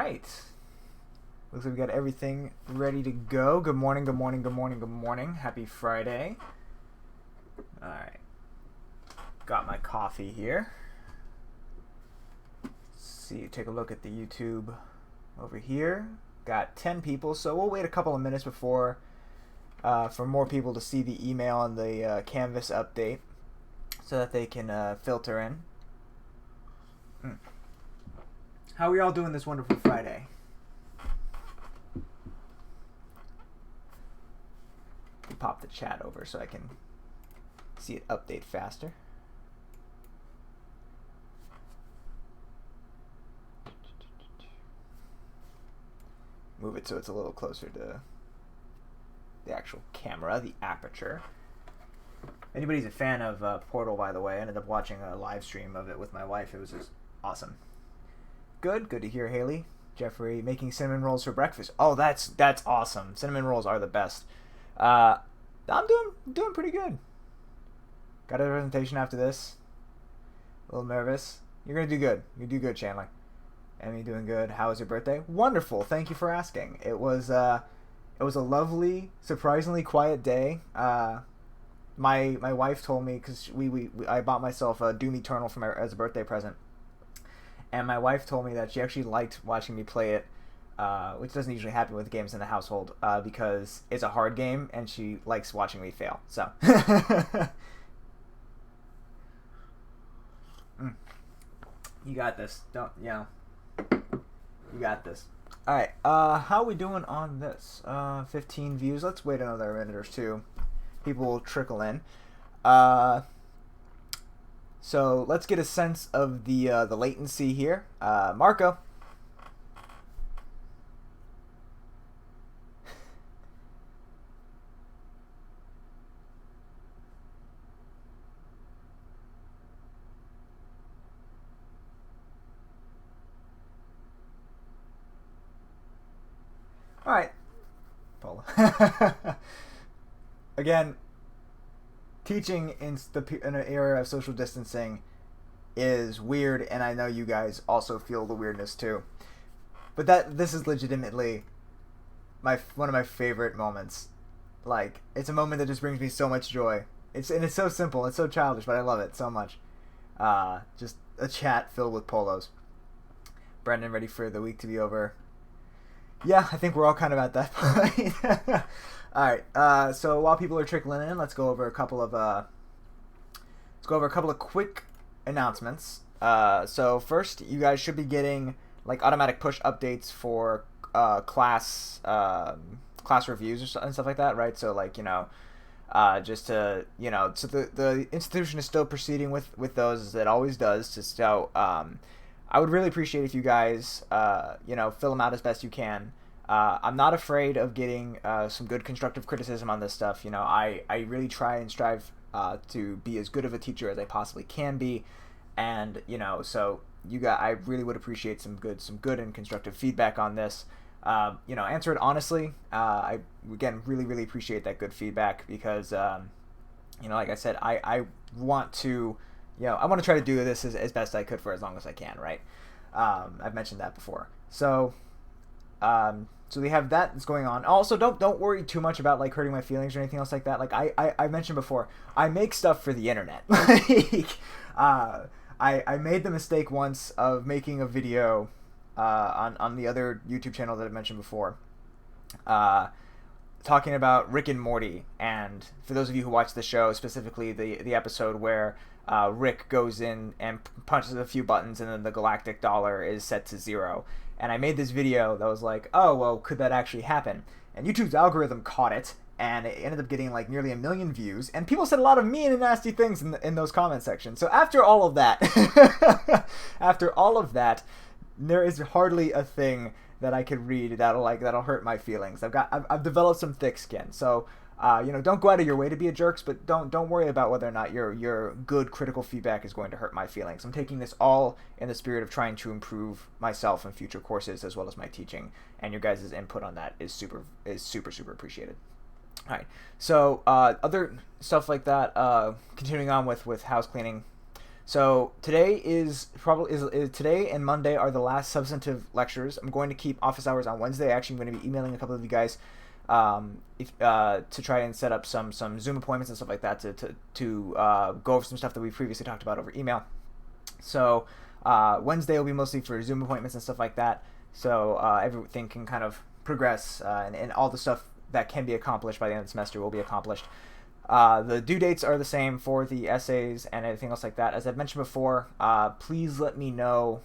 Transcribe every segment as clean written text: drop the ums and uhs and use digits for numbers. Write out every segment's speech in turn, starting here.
right. Looks like we got everything ready to go. Good morning, good morning, good morning, good morning. Happy Friday. All right. Got my coffee here. Let's see, take a look at the YouTube over here. Got 10 people, so we'll wait a couple of minutes before for more people to see the email and the Canvas update so that they can filter in. How are we all doing this wonderful Friday? Pop the chat over so I can see it update faster. Move it so it's a little closer to the actual camera, the aperture. Anybody's a fan of Portal, by the way, I ended up watching a live stream of it with my wife. It was just awesome. Good to hear, Haley. Jeffrey making cinnamon rolls for breakfast. Oh, that's awesome. Cinnamon rolls are the best. I'm doing pretty good. Got a presentation after this. A little nervous. You're gonna do good. You do good, Chandler. Emmy doing good. How was your birthday? Wonderful. Thank you for asking. It was a lovely, surprisingly quiet day. My wife told me, because I bought myself a Doom Eternal as a birthday present, and my wife told me that she actually liked watching me play it, which doesn't usually happen with games in the household, because it's a hard game and she likes watching me fail. So you got this. You got this. All right. How are we doing on this? 15 views. Let's wait another minute or two. People will trickle in. So let's get a sense of the latency here. Marco. All right, Paula. Again, teaching in an era of social distancing is weird, and I know you guys also feel the weirdness too. But this is legitimately one of my favorite moments. Like, it's a moment that just brings me so much joy. It's so simple, it's so childish, but I love it so much. Just a chat filled with polos. Brendan, ready for the week to be over? Yeah, I think we're all kind of at that point. All right. So while people are trickling in, let's go over a couple of quick announcements. So first, you guys should be getting like automatic push updates for class reviews and stuff like that, right? So like just to so the institution is still proceeding with those as it always does. So I would really appreciate if you guys, fill them out as best you can. I'm not afraid of getting some good constructive criticism on this stuff. I really try and strive to be as good of a teacher as I possibly can be, and so I really would appreciate some good and constructive feedback on this. Answer it honestly. I again really appreciate that good feedback because like I said, I want to. I want to try to do this as best I could for as long as I can, right? I've mentioned that before. So we have that that's going on. Also, don't worry too much about like hurting my feelings or anything else like that. Like I mentioned before, I make stuff for the internet. I made the mistake once of making a video on the other YouTube channel that I mentioned before, talking about Rick and Morty. And for those of you who watch the show, specifically the episode where Rick goes in and punches a few buttons and then the galactic dollar is set to 0. And I made this video that was like, oh, well, could that actually happen? And YouTube's algorithm caught it, and it ended up getting like nearly 1 million views. And people said a lot of mean and nasty things in those comment sections. So after all of that, there is hardly a thing that I could read that'll hurt my feelings. I've developed some thick skin. So don't go out of your way to be a jerks, but don't worry about whether or not your good critical feedback is going to hurt my feelings. I'm taking this all in the spirit of trying to improve myself in future courses as well as my teaching, and your guys' input on that is super appreciated. All right, so other stuff like that. Continuing on with house cleaning. So today and Monday are the last substantive lectures. I'm going to keep office hours on Wednesday. Actually, I'm going to be emailing a couple of you guys to try and set up some Zoom appointments and stuff like that to go over some stuff that we previously talked about over email. So Wednesday will be mostly for Zoom appointments and stuff like that. So everything can kind of progress and all the stuff that can be accomplished by the end of the semester will be accomplished. The due dates are the same for the essays and everything else like that. As I've mentioned before, please let me know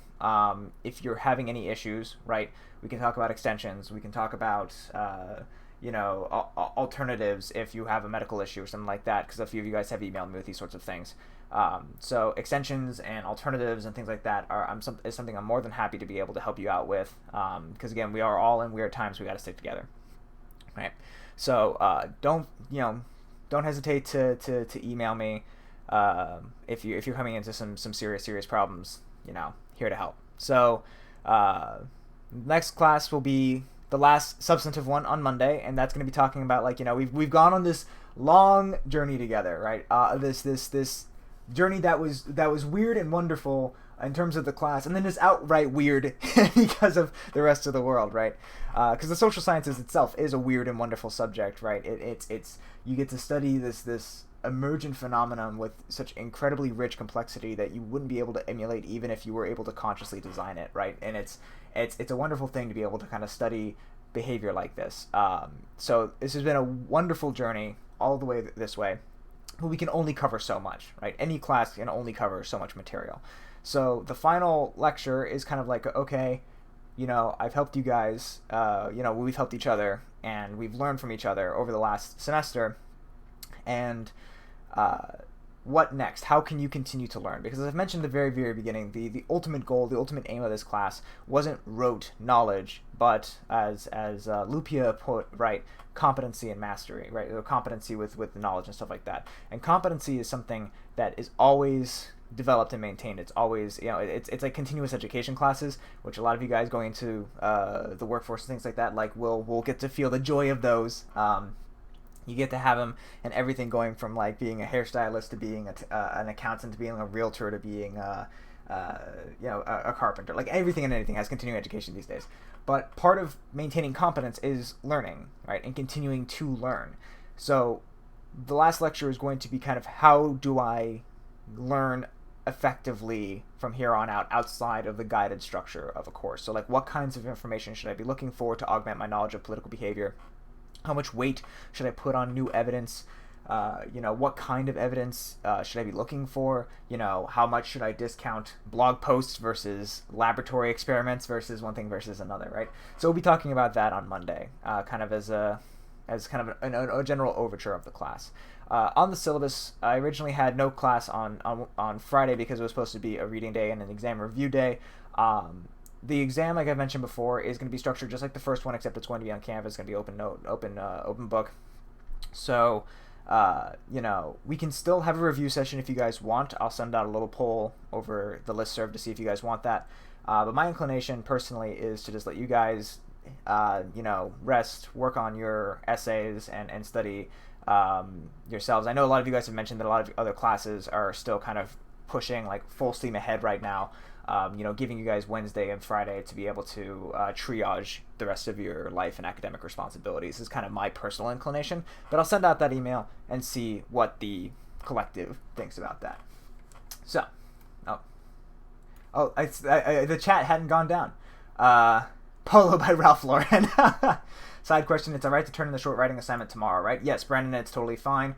if you're having any issues, right? We can talk about extensions. We can talk about, alternatives if you have a medical issue or something like that, because a few of you guys have emailed me with these sorts of things. So extensions and alternatives and things like that is something I'm more than happy to be able to help you out with, because, again, we are all in weird times. We got to stick together, right? So don't hesitate to email me if you're coming into some serious problems. Here to help. So next class will be the last substantive one on Monday, and that's going to be talking about, we've gone on this long journey together, right? This journey that was weird and wonderful in terms of the class, and then it's outright weird because of the rest of the world, right? Because the social sciences itself is a weird and wonderful subject, right? It's you get to study this emergent phenomenon with such incredibly rich complexity that you wouldn't be able to emulate even if you were able to consciously design it, right? And it's a wonderful thing to be able to kind of study behavior like this. So this has been a wonderful journey all the way this way, but we can only cover so much, right? Any class can only cover so much material. So the final lecture is kind of like, okay, I've helped you guys, we've helped each other, and we've learned from each other over the last semester, and what next? How can you continue to learn? Because as I've mentioned at the very, very beginning, the ultimate goal, the ultimate aim of this class wasn't rote knowledge, but as Lupia put, right, competency and mastery, right? Competency with the knowledge and stuff like that. And competency is something that is always developed and maintained. It's always, it's like continuous education classes, which a lot of you guys going into the workforce and things like that, we'll get to feel the joy of those. You get to have them and everything going from being a hairstylist to being an accountant to being a realtor to being a carpenter. Everything and anything has continuing education these days. But part of maintaining competence is learning, right, and continuing to learn. So the last lecture is going to be kind of how do I learn effectively from here on out outside of the guided structure of a course. So what kinds of information should I be looking for to augment my knowledge of political behavior? How much weight should I put on new evidence? What kind of evidence should I be looking for? How much should I discount blog posts versus laboratory experiments versus one thing versus another, right? So we'll be talking about that on Monday, kind of as kind of a general overture of the class. On the syllabus, I originally had no class on Friday because it was supposed to be a reading day and an exam review day. The exam, like I mentioned before, is going to be structured just like the first one, except it's going to be on Canvas. It's going to be open book. So, we can still have a review session if you guys want. I'll send out a little poll over the listserv to see if you guys want that. But my inclination personally is to just let you guys, rest, work on your essays and study yourselves. I know a lot of you guys have mentioned that a lot of other classes are still kind of pushing full steam ahead right now. Giving you guys Wednesday and Friday to be able to triage the rest of your life and academic responsibilities is kind of my personal inclination. But I'll send out that email and see what the collective thinks about that. So, the chat hadn't gone down. Polo by Ralph Lauren. Side question, it's alright to turn in the short writing assignment tomorrow, right? Yes, Brandon, it's totally fine.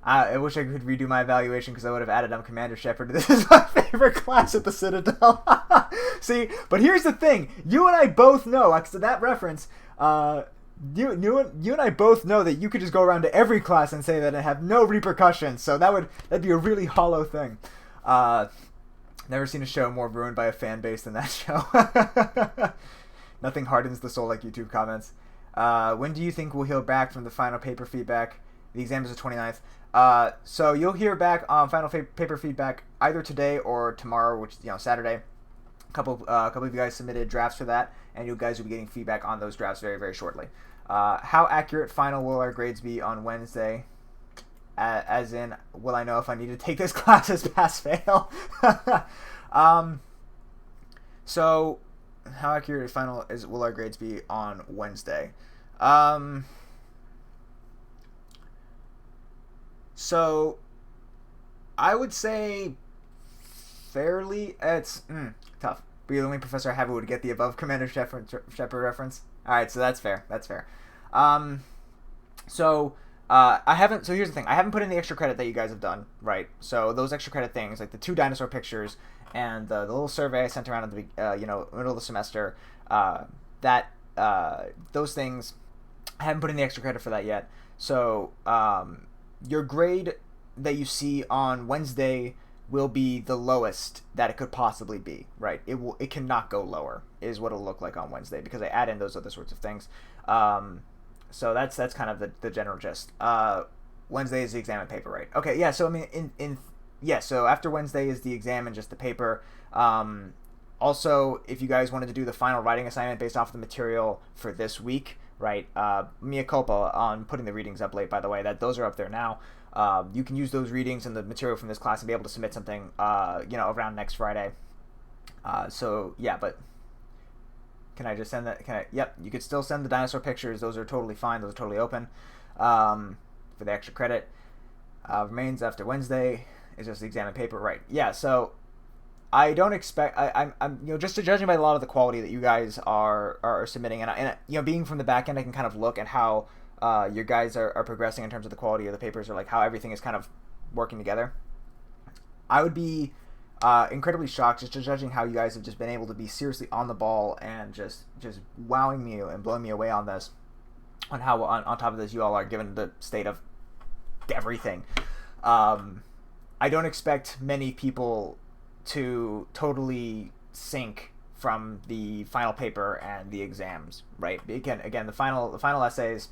I wish I could redo my evaluation because I would have added Commander Shepard. This is my favorite class at the Citadel. See, but here's the thing. You and I both know, so that reference, you and I both know that you could just go around to every class and say that and have no repercussions. So that'd be a really hollow thing. Never seen a show more ruined by a fan base than that show. Nothing hardens the soul like YouTube comments. When do you think we'll hear back from the final paper feedback? The exam is the 29th. So you'll hear back on final paper feedback either today or tomorrow, which Saturday. A couple of you guys submitted drafts for that, and you guys will be getting feedback on those drafts very, very shortly. How accurate final will our grades be on Wednesday? as in, will I know if I need to take this class as pass-fail? So, how accurate final will our grades be on Wednesday? So, I would say fairly. It's tough. Be the only professor I have who would get the above Commander Shepard reference. All right, so that's fair. That's fair. So I haven't. So here's the thing. I haven't put in the extra credit that you guys have done, right? So those extra credit things, like the 2 dinosaur pictures and the little survey I sent around at the middle of the semester, those things, I haven't put in the extra credit for that yet. So your grade that you see on Wednesday will be the lowest that it could possibly be, right? It cannot go lower, is what it'll look like on Wednesday, because I add in those other sorts of things. So that's kind of the general gist. Wednesday is the exam and paper, right? Okay, yeah. So I mean, so after Wednesday is the exam and just the paper. Also, if you guys wanted to do the final writing assignment based off of the material for this week, right? Mea culpa on putting the readings up late, by the way. Those are up there now. You can use those readings and the material from this class and be able to submit something, around next Friday. So yeah, but can I just send that? Yep, you could still send the dinosaur pictures. Those are totally fine. Those are totally open for the extra credit. Remains after Wednesday is just the exam and paper, right? Yeah. So I don't expect. I'm just judging by a lot of the quality that you guys are submitting, and being from the back end, I can kind of look at how your guys are progressing in terms of the quality of the papers, or like how everything is kind of working together. I would be incredibly shocked just judging how you guys have just been able to be seriously on the ball and just wowing me and blowing me away on this, on how on top of this you all are, given the state of everything. I don't expect many people to totally sink from the final paper and the exams, right? Again, the final essays.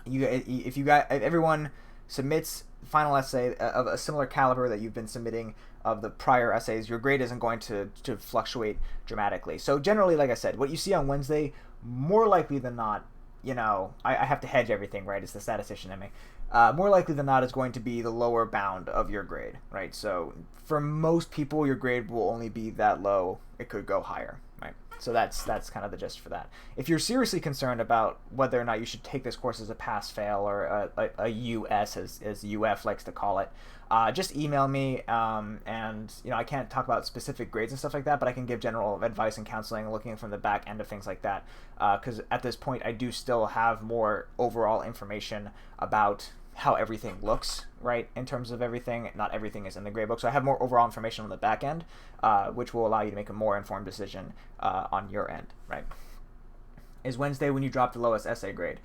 If everyone submits final essay of a similar caliber that you've been submitting of the prior essays, your grade isn't going to fluctuate dramatically. So generally, like I said, what you see on Wednesday, more likely than not, I have to hedge everything, right? It's the statistician in me. More likely than not is going to be the lower bound of your grade, right? So for most people, your grade will only be that low. It could go higher, right? So that's kind of the gist for that. If you're seriously concerned about whether or not you should take this course as a pass-fail or a US, as UF likes to call it, just email me, and I can't talk about specific grades and stuff like that, but I can give general advice and counseling, looking from the back end of things like that, because at this point I do still have more overall information about how everything looks, right, in terms of everything. Not everything is in the gradebook, so I have more overall information on the back end, which will allow you to make a more informed decision on your end, right? Is Wednesday when you drop the lowest essay grade?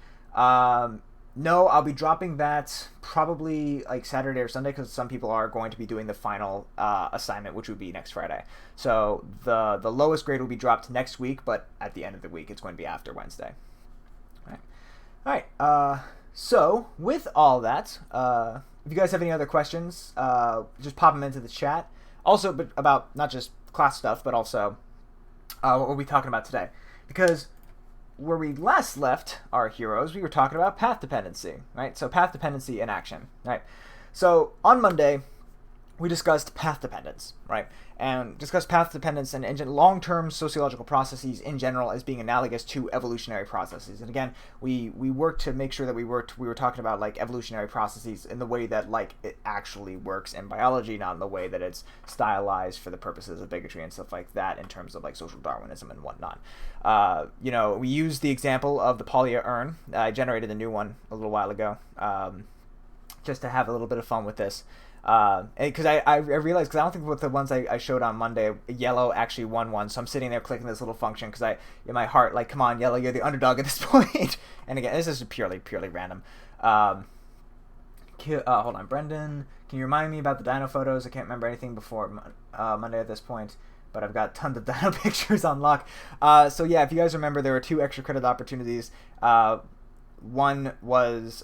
No, I'll be dropping that probably like Saturday or Sunday, because some people are going to be doing the final assignment, which would be next Friday. So the lowest grade will be dropped next week, but at the end of the week, it's going to be after Wednesday. All right. So with all that, if you guys have any other questions, just pop them into the chat. Also, but about not just class stuff, but also what we'll be talking about today, because where we last left our heroes, we were talking about path dependency, right? So path dependency in action, right? So on Monday, we discussed path dependence, right? And discussed path dependence and long-term sociological processes in general as being analogous to evolutionary processes. And again, we worked to make sure that we were talking about like evolutionary processes in the way that like it actually works in biology, not in the way that it's stylized for the purposes of bigotry and stuff like that in terms of like social Darwinism and whatnot. We used the example of the Polya urn. I generated a new one a little while ago, just to have a little bit of fun with this. Because I realized, because I don't think with the ones I showed on Monday, yellow actually won one, so I'm sitting there clicking this little function, because in my heart, like, come on, yellow, you're the underdog at this point. And again, this is purely random. Hold on, Brendan, can you remind me about the dino photos? I can't remember anything before Monday at this point, but I've got tons of dino pictures on lock. So yeah, if you guys remember, there were 2 extra credit opportunities. One was,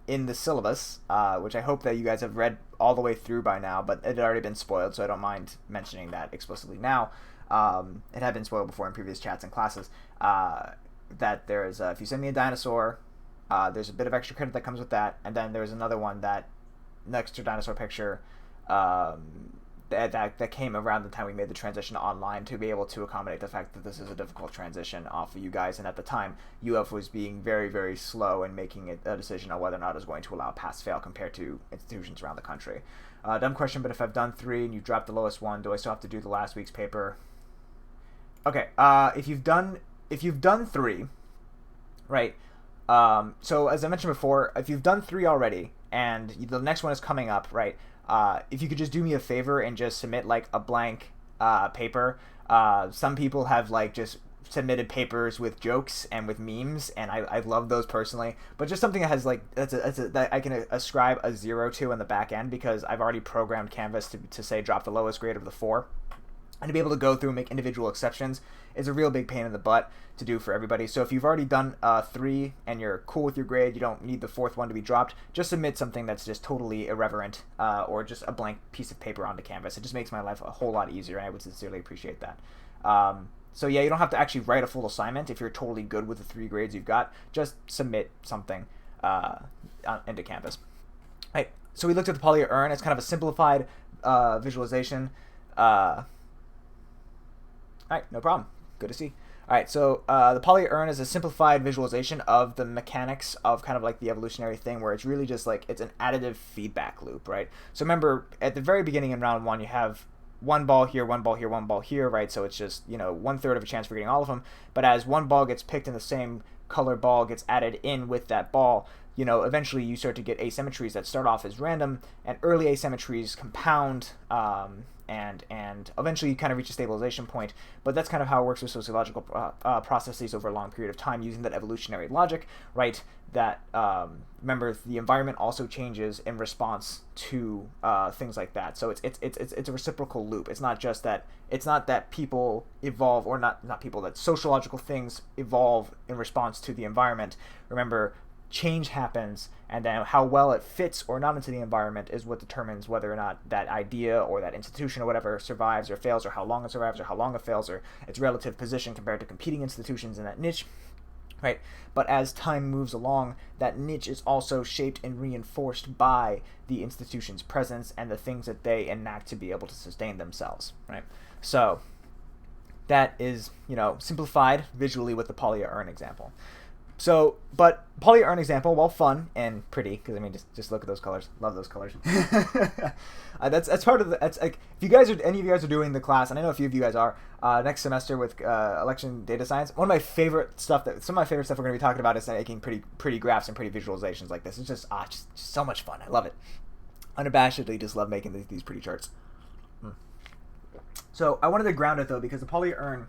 in the syllabus, which I hope that you guys have read all the way through by now, but it had already been spoiled, so I don't mind mentioning that explicitly now. It had been spoiled before in previous chats and classes, that there's, if you send me a dinosaur, There's a bit of extra credit that comes with that, and then there's another one that next to dinosaur picture that came around the time we made the transition online to be able to accommodate the fact that this is a difficult transition off of you guys. And at the time, UF was being very, very slow in making a decision on whether or not it was going to allow pass-fail compared to institutions around the country. Dumb question, but if I've done 3 and you dropped the lowest one, do I still have to do the last week's paper? Okay, if you've done 3, right? So as I mentioned before, if you've done 3 already and the next one is coming up, right? If you could just do me a favor and just submit like a blank paper. Some people have like just submitted papers with jokes and with memes, and I love those personally. But just something that has like that I can ascribe a 0 to in the back end, because I've already programmed Canvas to say drop the lowest grade of the 4. And to be able to go through and make individual exceptions is a real big pain in the butt to do for everybody. So if you've already done 3 and you're cool with your grade, you don't need the 4th one to be dropped, just submit something that's just totally irreverent or just a blank piece of paper onto Canvas. It just makes my life a whole lot easier, and I would sincerely appreciate that. So yeah, you don't have to actually write a full assignment if you're totally good with the 3 grades you've got. Just submit something into Canvas. All right, so we looked at the Polya Urn. It's kind of a simplified visualization. All right, no problem. Good to see. All right, so the Polya Urn is a simplified visualization of the mechanics of kind of like the evolutionary thing, where it's really just like it's an additive feedback loop, right? So remember, at the very beginning in round 1, you have 1 ball here, 1 ball here, 1 ball here, right? So it's just, 1/3 of a chance for getting all of them. But as 1 ball gets picked and the same color ball gets added in with that ball, eventually you start to get asymmetries that start off as random, and early asymmetries compound, and eventually you kind of reach a stabilization point. But that's kind of how it works with sociological processes over a long period of time, using that evolutionary logic, right? That remember, the environment also changes in response to things like that. So it's a reciprocal loop. It's not that people evolve, or not people, that sociological things evolve in response to the environment. Remember, change happens, and then how well it fits or not into the environment is what determines whether or not that idea or that institution or whatever survives or fails, or how long it survives or how long it fails, or its relative position compared to competing institutions in that niche, right? But as time moves along, that niche is also shaped and reinforced by the institution's presence and the things that they enact to be able to sustain themselves, right? So that is, simplified visually with the Polya Urn example. So, but Polya Urn example, while fun and pretty, because I mean, just look at those colors. Love those colors. That's part of the. That's like, if any of you guys are doing the class, and I know a few of you guys are, next semester with election data science. Some of my favorite stuff we're going to be talking about is making pretty graphs and pretty visualizations like this. It's just so much fun. I love it. Unabashedly, just love making these pretty charts. So I wanted to ground it though, because the Polya Urn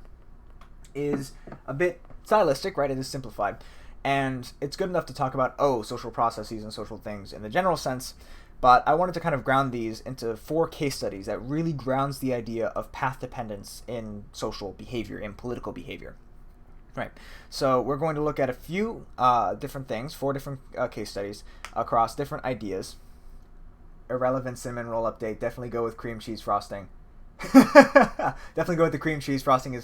is a bit stylistic, right? It is simplified. And it's good enough to talk about, social processes and social things in the general sense, but I wanted to kind of ground these into 4 case studies that really grounds the idea of path dependence in social behavior, in political behavior. Right. So we're going to look at a few different things, 4 different case studies across different ideas. Irrelevant cinnamon roll update. Definitely go with cream cheese frosting. Definitely go with the cream cheese frosting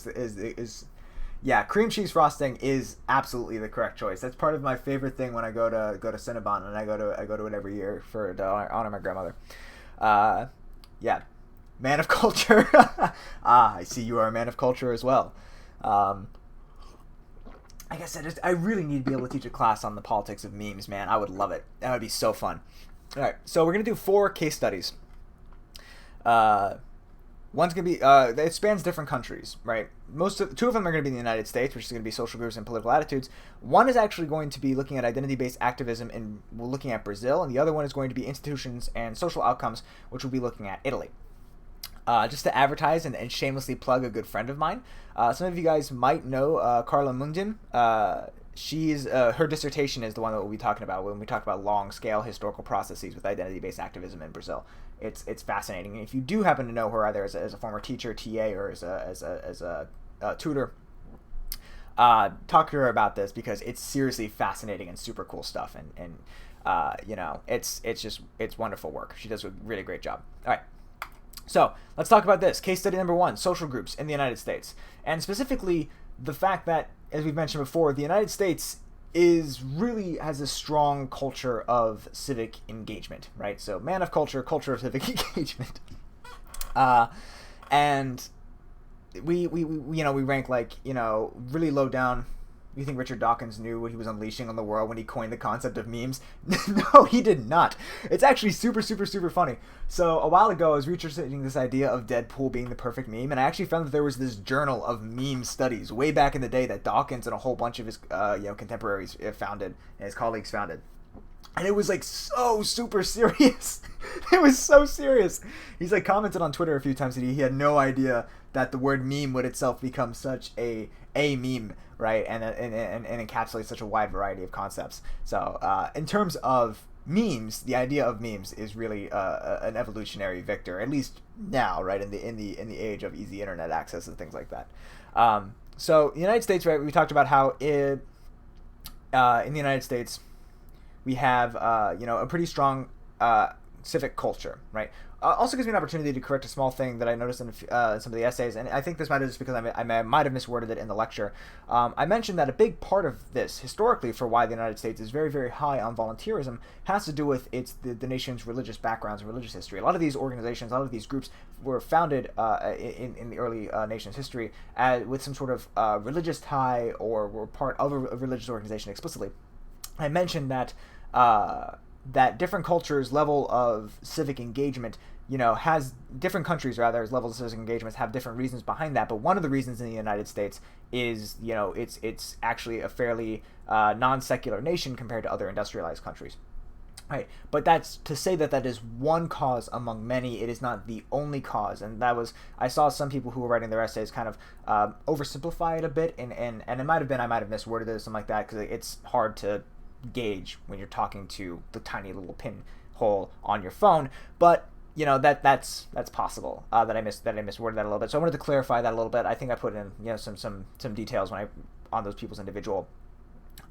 Yeah, cream cheese frosting is absolutely the correct choice. That's part of my favorite thing when I go to Cinnabon, and I go to it every year to honor my grandmother. Yeah, man of culture. I see you are a man of culture as well. Like I said, I really need to be able to teach a class on the politics of memes, man. I would love it. That would be so fun. All right, so we're gonna do 4 case studies. One's going to be, it spans different countries, right? 2 of them are going to be in the United States, which is going to be social groups and political attitudes. One is actually going to be looking at identity-based activism, and we're looking at Brazil, and the other one is going to be institutions and social outcomes, which we'll be looking at Italy. Just to advertise and shamelessly plug a good friend of mine, some of you guys might know Carla Mundin. Her dissertation is the one that we'll be talking about when we talk about long-scale historical processes with identity-based activism in Brazil. It's fascinating. And if you do happen to know her either as a former teacher, TA, or as a tutor, talk to her about this, because it's seriously fascinating and super cool stuff. And it's wonderful work. She does a really great job. All right. So let's talk about this. Case study number 1, social groups in the United States. And specifically the fact that, as we've mentioned before, the United States is really has a strong culture of civic engagement, right? So man of culture, culture of civic engagement. And we we rank like, really low down. You think Richard Dawkins knew what he was unleashing on the world when he coined the concept of memes? No, he did not. It's actually super, super, super funny. So a while ago, I was researching this idea of Deadpool being the perfect meme, and I actually found that there was this journal of meme studies way back in the day that Dawkins and a whole bunch of his contemporaries founded and his colleagues founded. And it was like so super serious. It was so serious. He's like commented on Twitter a few times that he had no idea that the word meme would itself become such a meme, right? And encapsulate such a wide variety of concepts. So in terms of memes, the idea of memes is really an evolutionary victor, at least now, right? In the age of easy internet access and things like that. So the United States, right? We talked about how in the United States we have a pretty strong civic culture, right? Also gives me an opportunity to correct a small thing that I noticed in some of the essays, and I think this might have just because I might have misworded it in the lecture. I mentioned that a big part of this, historically, for why the United States is very, very high on volunteerism, has to do with the nation's religious backgrounds and religious history. A lot of these organizations, a lot of these groups were founded in the early nation's history with some sort of religious tie or were part of a religious organization explicitly. I mentioned that that different cultures' level of civic engagement, has different countries rather's levels of civic engagement have different reasons behind that. But one of the reasons in the United States is, it's actually a fairly non-secular nation compared to other industrialized countries. Right, but that's to say that is one cause among many. It is not the only cause, and I saw some people who were writing their essays kind of oversimplify it a bit, and it might have been I might have misworded it or something like that because it's hard to gauge when you're talking to the tiny little pinhole on your phone, but that's possible that I misworded that a little bit. So I wanted to clarify that a little bit. I think I put in some details on those people's individual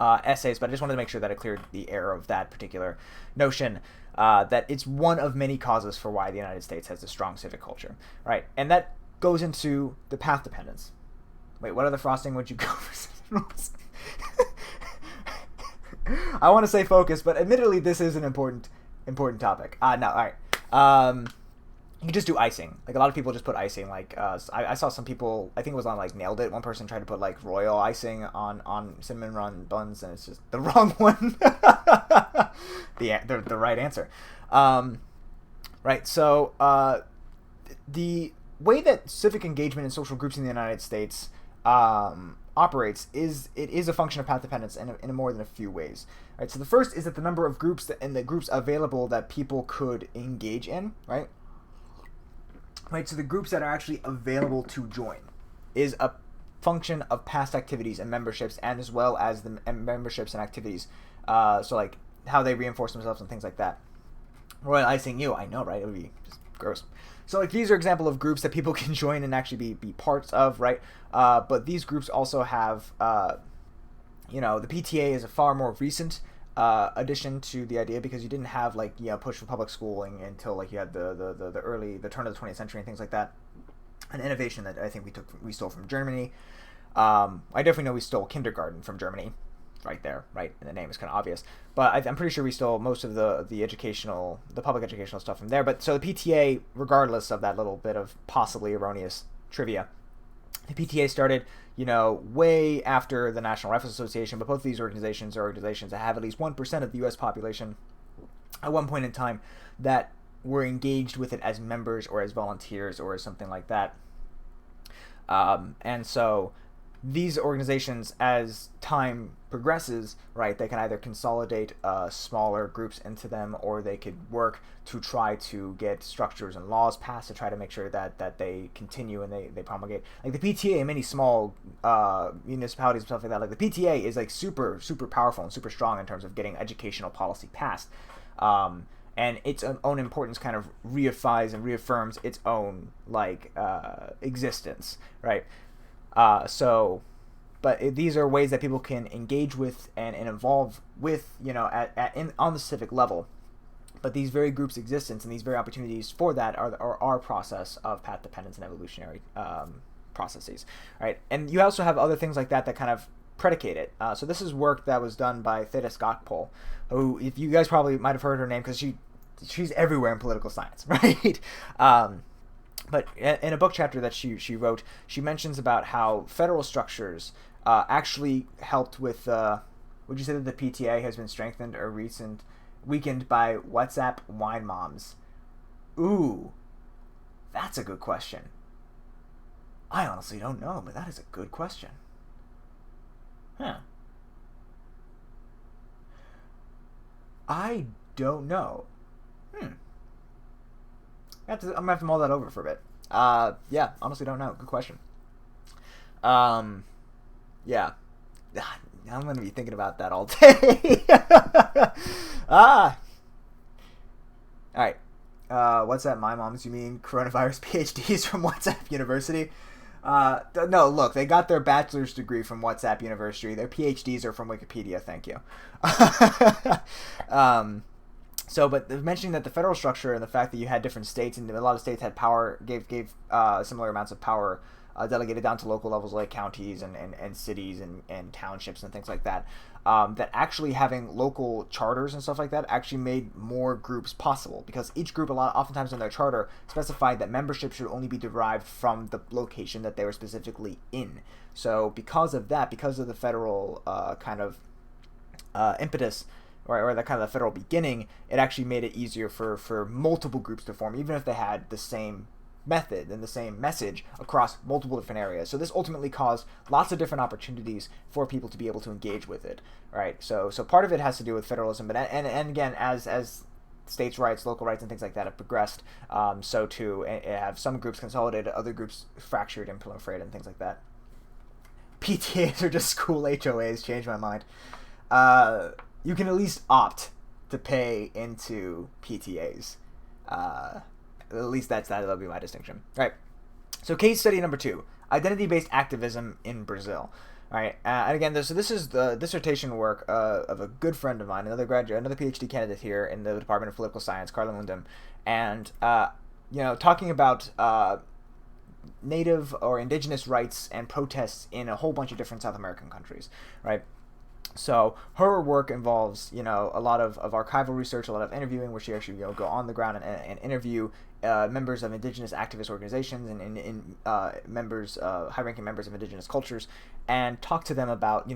essays, but I just wanted to make sure that I cleared the air of that particular notion, that it's one of many causes for why the United States has a strong civic culture, right? And that goes into the path dependence. Wait, what other frosting would you go for? I want to say focus, but admittedly, this is an important topic. No, all right. You can just do icing. Like a lot of people just put icing. Like I saw some people. I think it was on like Nailed It. One person tried to put like royal icing on cinnamon run buns, and it's just the wrong one. the right answer. Right. So the way that civic engagement in social groups in the United States operates is a function of path dependence in more than a few ways. Right. So the first is that the number of groups and the groups available that people could engage in. Right. Right. So the groups that are actually available to join is a function of past activities and memberships, and as well as the memberships and activities. So like how they reinforce themselves and things like that. Royal icing you, I know, right? It would be just gross. So like these are example of groups that people can join and actually be parts of, right? But these groups also have, the PTA is a far more recent addition to the idea, because you didn't have like push for public schooling until like you had the turn of the 20th century and things like that. An innovation that I think we stole from Germany. I definitely know we stole kindergarten from Germany. Right there, right? And the name is kind of obvious, but I'm pretty sure we stole most of the public educational stuff from there. But so the PTA, regardless of that little bit of possibly erroneous trivia, the PTA started, way after the National Rifle Association. But both of these organizations are organizations that have at least 1% of the U.S. population at one point in time that were engaged with it as members or as volunteers or as something like that. And so these organizations, as time progresses, right, they can either consolidate smaller groups into them, or they could work to try to get structures and laws passed to try to make sure that they continue and they promulgate. Like the PTA in many small municipalities and stuff like that, like the PTA is like super, super powerful and super strong in terms of getting educational policy passed. And its own importance kind of reifies and reaffirms its own existence, right? But these are ways that people can engage with and evolve with, on the civic level. But these very groups' existence and these very opportunities for that are our process of path dependence and evolutionary processes, right? And you also have other things like that kind of predicate it. So this is work that was done by Theda Skocpol, who, if you guys probably might have heard her name because she's everywhere in political science, right? But in a book chapter that she wrote, she mentions about how federal structures actually helped with. Would you say that the PTA has been strengthened or weakened by WhatsApp wine moms? Ooh, that's a good question. I honestly don't know, but that is a good question. Huh. I don't know. I'm gonna have to mull that over for a bit. Yeah, honestly don't know. Good question. Yeah. I'm gonna be thinking about that all day. Alright. What's that, my moms? You mean coronavirus PhDs from WhatsApp University? No, look, they got their bachelor's degree from WhatsApp University. Their PhDs are from Wikipedia, thank you. But mentioning that the federal structure and the fact that you had different states, and a lot of states had power, gave similar amounts of power delegated down to local levels like counties and cities and townships and things like that, that actually having local charters and stuff like that actually made more groups possible, because each group oftentimes in their charter specified that membership should only be derived from the location that they were specifically in. So because of that, because of the federal kind of impetus, or that kind of the federal beginning, it actually made it easier for multiple groups to form, even if they had the same method and the same message across multiple different areas. So this ultimately caused lots of different opportunities for people to be able to engage with it, right? So part of it has to do with federalism, but and again, as states' rights, local rights, and things like that have progressed, so too have some groups consolidated, other groups fractured and proliferated, and things like that. PTAs are just school HOAs. Changed my mind. You can at least opt to pay into PTAs. At least that'll be my distinction. All right. So case study number 2, identity-based activism in Brazil. All right. And again, this is the dissertation work of a good friend of mine, another PhD candidate here in the Department of Political Science, Carla Mundum, and talking about native or indigenous rights and protests in a whole bunch of different South American countries. Right. So her work involves, a lot of archival research, a lot of interviewing, where she actually go on the ground and interview members of indigenous activist organizations and members, high-ranking members of indigenous cultures, and talk to them about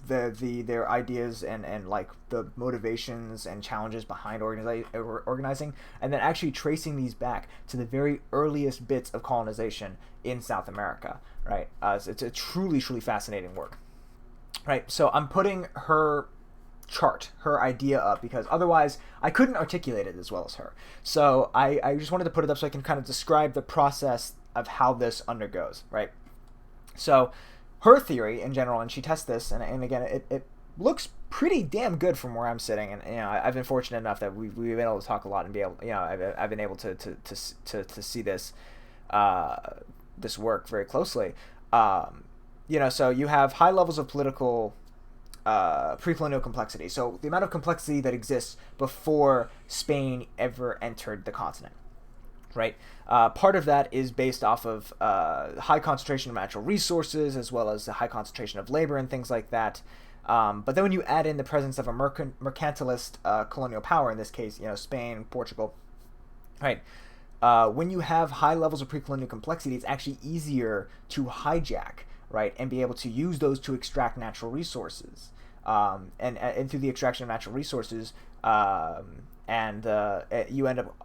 their ideas and like the motivations and challenges behind organizing, and then actually tracing these back to the very earliest bits of colonization in South America. Right, it's a truly fascinating work. Right, so I'm putting her chart, her idea up, because otherwise I couldn't articulate it as well as her. So I just wanted to put it up so I can kind of describe the process of how this undergoes. Right, so her theory in general, and she tests this, and again, it looks pretty damn good from where I'm sitting, and I've been fortunate enough that we've been able to talk a lot and be able, I've been able to see this this work very closely. So you have high levels of political pre-colonial complexity. So the amount of complexity that exists before Spain ever entered the continent, right? Part of that is based off of high concentration of natural resources, as well as the high concentration of labor and things like that. But then when you add in the presence of a mercantilist colonial power, in this case, Spain, Portugal, right? When you have high levels of pre-colonial complexity, it's actually easier to hijack, right, and be able to use those to extract natural resources. And through the extraction of natural resources, you end up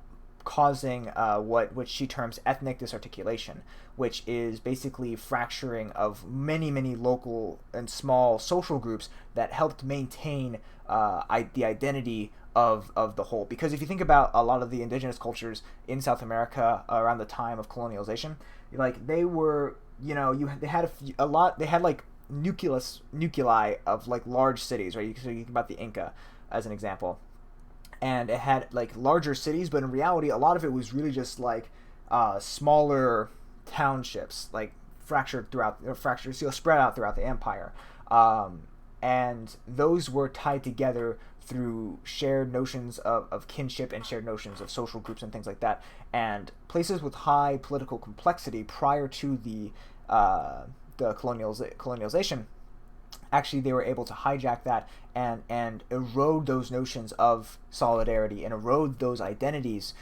causing what she terms ethnic disarticulation, which is basically fracturing of many local and small social groups that helped maintain the identity of the whole. Because if you think about a lot of the indigenous cultures in South America around the time of colonialization, like they were, they had they had like nuclei of like large cities, right? So you think about the Inca as an example, and it had like larger cities, but in reality, a lot of it was really just like smaller townships, like spread out throughout the empire, and those were tied together through shared notions of kinship and shared notions of social groups and things like that. And places with high political complexity prior to the the colonialization, actually they were able to hijack that and erode those notions of solidarity and erode those identities,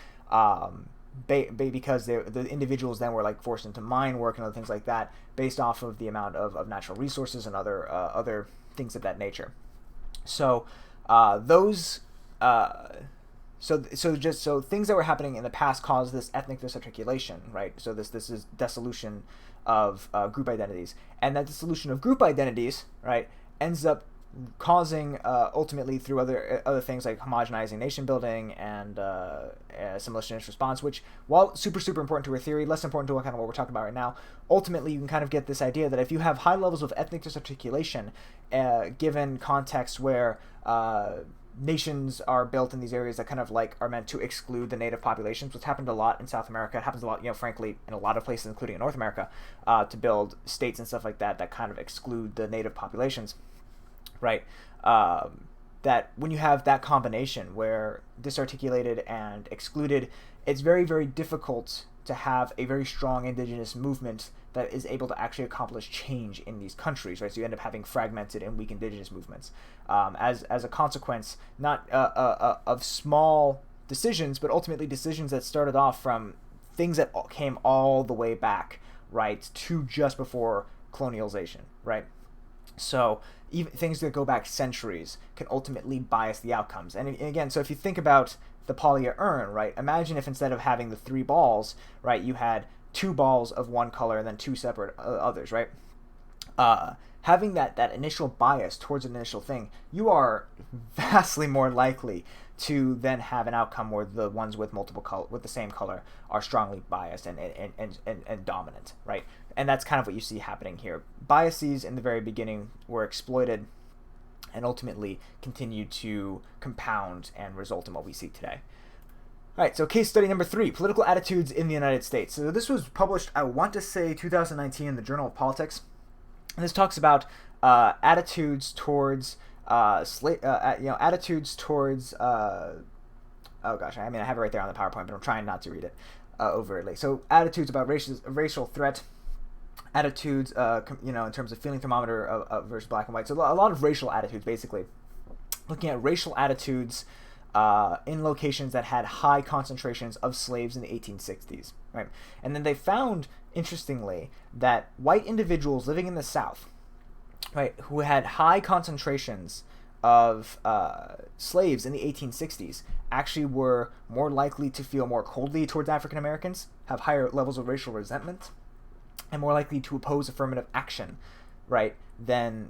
because the individuals then were like forced into mine work and other things like that, based off of the amount of natural resources and other things of that nature. So those so things that were happening in the past caused this ethnic disarticulation, right? So this is dissolution of group identities, and that dissolution of group identities, right, ends up causing ultimately through other things like homogenizing nation building and assimilation response, which, while super important to our theory, less important to what we're talking about right now, ultimately you can kind of get this idea that if you have high levels of ethnic disarticulation, given context where nations are built in these areas that kind of like are meant to exclude the native populations, which happened a lot in South America. It happens a lot, frankly, in a lot of places, including in North America, to build states and stuff like that kind of exclude the native populations, right? That when you have that combination where disarticulated and excluded, it's very, very difficult to have a very strong indigenous movement that is able to actually accomplish change in these countries, right? So you end up having fragmented and weak indigenous movements as a consequence, not of small decisions, but ultimately decisions that started off from things that came all the way back, right, to just before colonialization, right? So even things that go back centuries can ultimately bias the outcomes. And again, so if you think about the Polya urn, right, imagine if instead of having the 3 balls, right, you had 2 balls of one color and then 2 separate others, right? Having that initial bias towards an initial thing, you are vastly more likely to then have an outcome where the ones with with the same color are strongly biased and dominant, right? And that's kind of what you see happening here. Biases in the very beginning were exploited and ultimately continue to compound and result in what we see today. All right, so case study number 3, political attitudes in the United States. So this was published, I want to say, 2019 in the Journal of Politics. And this talks about attitudes towards attitudes towards oh gosh, I mean, I have it right there on the PowerPoint, but I'm trying not to read it overtly. So attitudes about racial threat, attitudes, in terms of feeling thermometer versus black and white. So a lot of racial attitudes, basically. Looking at racial attitudes in locations that had high concentrations of slaves in the 1860s, right? And then they found, interestingly, that white individuals living in the South, right, who had high concentrations of slaves in the 1860s, actually were more likely to feel more coldly towards African Americans, have higher levels of racial resentment, and more likely to oppose affirmative action, right, than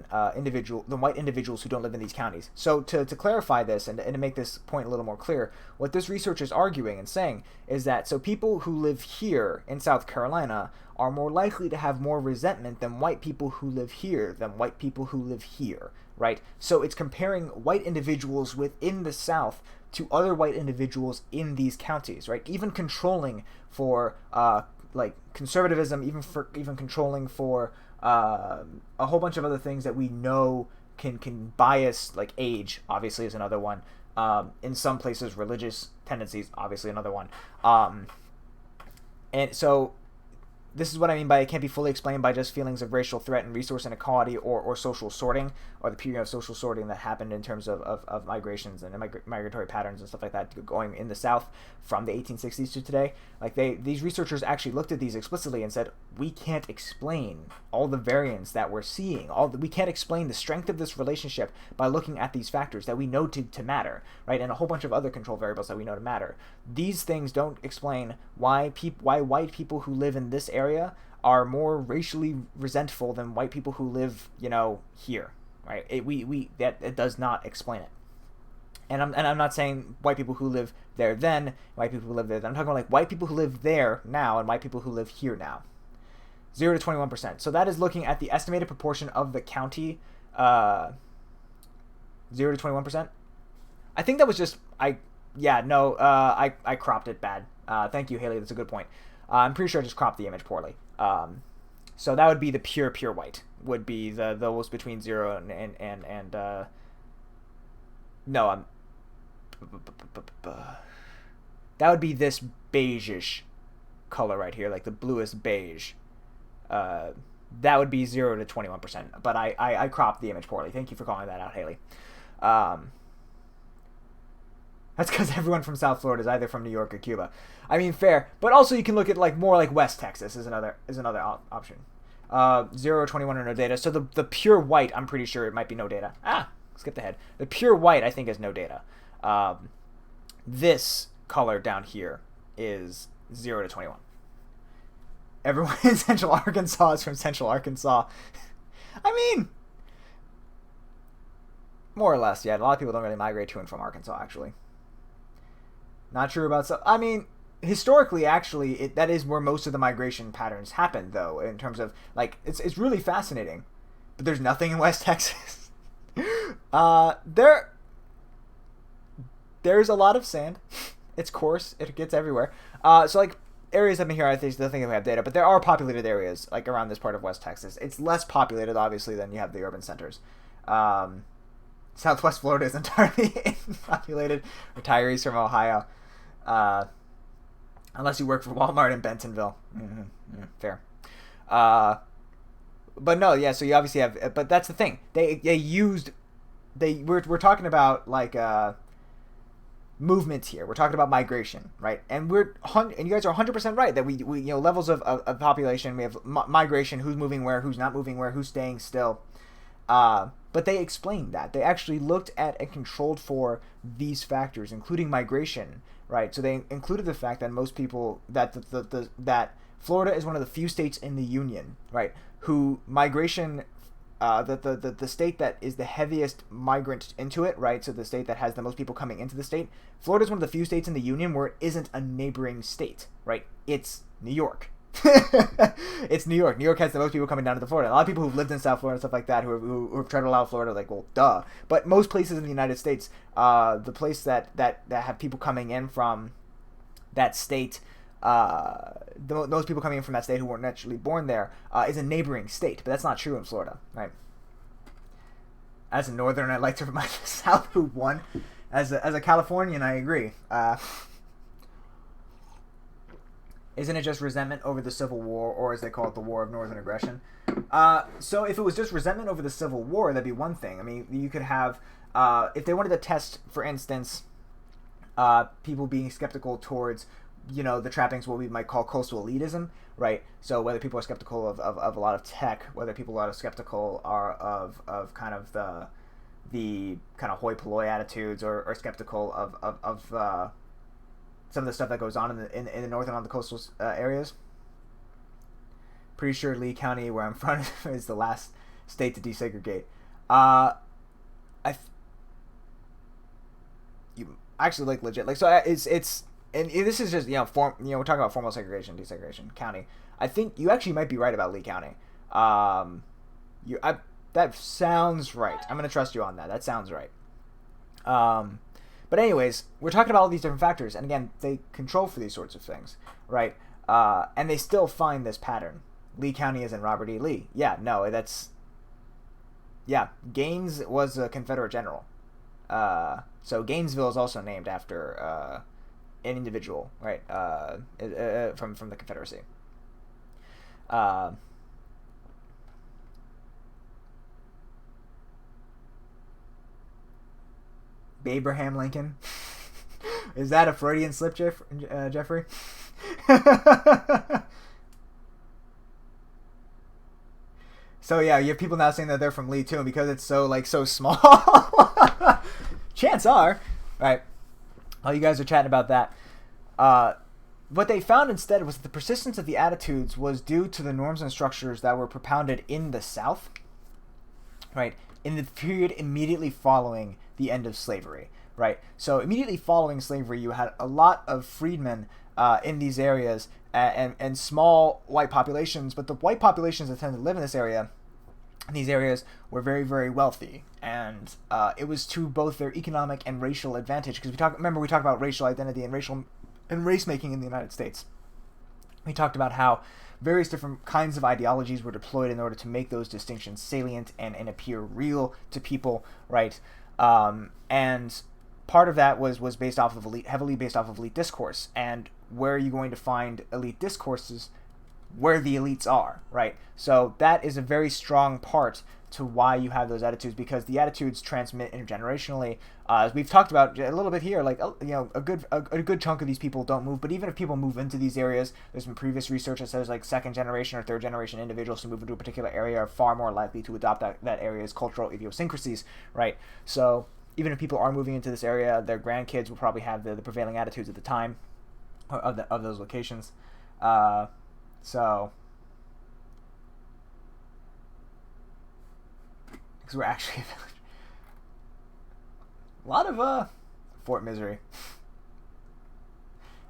white individuals who don't live in these counties. So to clarify this and to make this point a little more clear, what this research is arguing and saying is that so people who live here in South Carolina are more likely to have more resentment than white people who live here than white people who live here, right? So it's comparing white individuals within the South to other white individuals in these counties, right? Even controlling for like conservatism, even controlling for a whole bunch of other things that we know can bias, like age, obviously, is another one. In some places, religious tendencies, obviously, another one. And so this is what I mean by it can't be fully explained by just feelings of racial threat and resource inequality or social sorting, or the period of social sorting that happened in terms of migrations and migratory patterns and stuff like that going in the South from the 1860s to today. Like these researchers actually looked at these explicitly and said, we can't explain all the variance that we're seeing. We can't explain the strength of this relationship by looking at these factors that we know to matter, right? And a whole bunch of other control variables that we know to matter. These things don't explain why white people who live in this area are more racially resentful than white people who live, here, right? It does not explain it. And I'm not saying white people who live there then, white people who live there then. I'm talking about like white people who live there now and white people who live here now. 0 to 21%. So that is looking at the estimated proportion of the county. 0 to 21%. I think that was just I cropped it bad. Thank you, Haley. That's a good point. I'm pretty sure I just cropped the image poorly. So that would be the pure white. Would be those between 0 and no, I'm. That would be this beige-ish color right here, like the bluest beige. that would be 0 to 21%. But I cropped the image poorly. Thank you for calling that out, Haley. Um, that's because everyone from South Florida is either from New York or Cuba. I mean, fair. But also you can look at like more like West Texas is another option. 0, 21 or no data. So the pure white, I'm pretty sure it might be no data. Skipped ahead. The pure white, I think, is no data. This color down here is 0 to 21. Everyone in Central Arkansas is from Central Arkansas. I mean, more or less, yeah. A lot of people don't really migrate to and from Arkansas, actually. Not sure about... I mean, historically, actually, that is where most of the migration patterns happen, though, in terms of, like, it's really fascinating. But there's nothing in West Texas. There's a lot of sand. It's coarse. It gets everywhere. So, like, areas up in here, I think, still think we have data, but there are populated areas, like, around this part of West Texas. It's less populated, obviously, than you have the urban centers. Southwest Florida is entirely populated. Retirees from Ohio. Unless you work for Walmart in Bentonville. Fair. But no, yeah, so you obviously have... But that's the thing. We're talking about, like... movements here. We're talking about migration, right? And you guys are 100% right that we levels of population. We have migration, who's moving where, who's not moving where, who's staying still. But they explained that. They actually looked at and controlled for these factors, including migration, right? So they included the fact that most people that that Florida is one of the few states in the union, right, who migration. The state that is the heaviest migrant into it, right? So the state that has the most people coming into the state. Florida is one of the few states in the union where it isn't a neighboring state, right? It's New York. It's New York. New York has the most people coming down to the Florida. A lot of people who've lived in South Florida and stuff like that who have traveled out of Florida, like, well, duh. But most places in the United States, the place that have people coming in from that state, those people coming in from that state who weren't naturally born there, is a neighboring state, but that's not true in Florida, right? As a northern, I'd like to remind the South who won. As a Californian, I agree. Isn't it just resentment over the Civil War, or as they call it, the War of Northern Aggression? So if it was just resentment over the Civil War, that'd be one thing. I mean, you could have, if they wanted to test, for instance, people being skeptical towards, the trappings, what we might call coastal elitism, right? So whether people are skeptical of a lot of tech, whether people are skeptical of kind of the kind of hoi polloi attitudes, or skeptical of some of the stuff that goes on in the north and on the coastal areas. Pretty sure Lee County, where I'm from, is the last state to desegregate. You actually, like, legit, like, so it's. And this is just, we're talking about formal segregation, desegregation, county. I think you actually might be right about Lee County. That sounds right. I'm going to trust you on that. That sounds right. But anyways, we're talking about all these different factors. And again, they control for these sorts of things, right? And they still find this pattern. Lee County isn't Robert E. Lee. Yeah, no, Gaines was a Confederate general. So Gainesville is also named after... an individual, right, from the Confederacy. Abraham Lincoln. Is that a Freudian slip, Jeffrey? So yeah, you have people now saying that they're from Lee too, and because it's so small, chance are, right? Oh, you guys are chatting about that. What they found instead was that the persistence of the attitudes was due to the norms and structures that were propounded in the South, right, in the period immediately following the end of slavery, right? So immediately following slavery, you had a lot of freedmen in these areas and small white populations, but the white populations that tended to live in these areas were very, very wealthy, and it was to both their economic and racial advantage, because we talked about racial identity and race making in the United States. We talked about how various different kinds of ideologies were deployed in order to make those distinctions salient and appear real to people, right? And part of that was based off of heavily based off of elite discourse. And where are you going to find elite discourses where the elites are, right? So that is a very strong part to why you have those attitudes, because the attitudes transmit intergenerationally. As we've talked about a little bit here, like, a good chunk of these people don't move. But even if people move into these areas, there's been previous research that says like second generation or third generation individuals who move into a particular area are far more likely to adopt that area's cultural idiosyncrasies, right? So even if people are moving into this area, their grandkids will probably have the prevailing attitudes at the time of those locations. So, because we're actually a village. A lot of Fort Misery.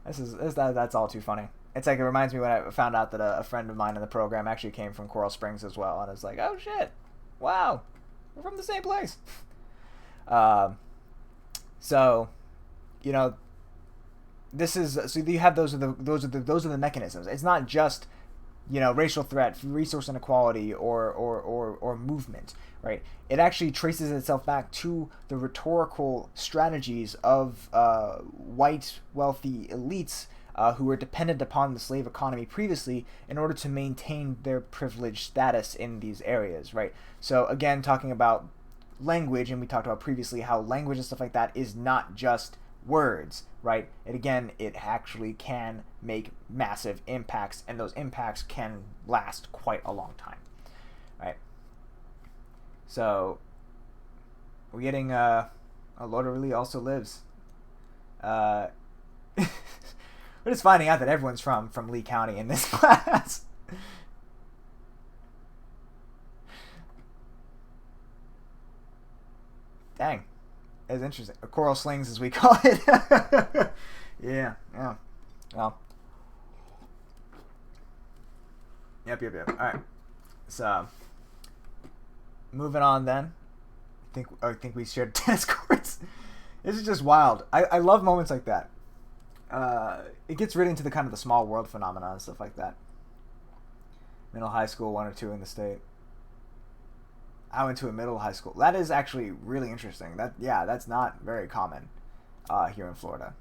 That's all too funny. It's like, it reminds me when I found out that a friend of mine in the program actually came from Coral Springs as well, and it's like, oh shit, wow, we're from the same place. So, this is, so you have those are the mechanisms. It's not just, racial threat, resource inequality, or movement, right? It actually traces itself back to the rhetorical strategies of white wealthy elites who were dependent upon the slave economy previously in order to maintain their privileged status in these areas, right? So again, talking about language, and we talked about previously how language and stuff like that is not just words, right? It actually can make massive impacts, and those impacts can last quite a long time, right? So we're getting Lord really also lives. We're just finding out that everyone's from Lee County in this class. Dang. It's interesting. Coral slings, as we call it. Yeah. Well. Yep. Alright. So, moving on then. I think we shared tennis courts. This is just wild. I love moments like that. It gets really into the kind of the small world phenomenon and stuff like that. Middle high school, 1 or 2 in the state. I went to a middle high school. That is actually really interesting. That's not very common here in Florida.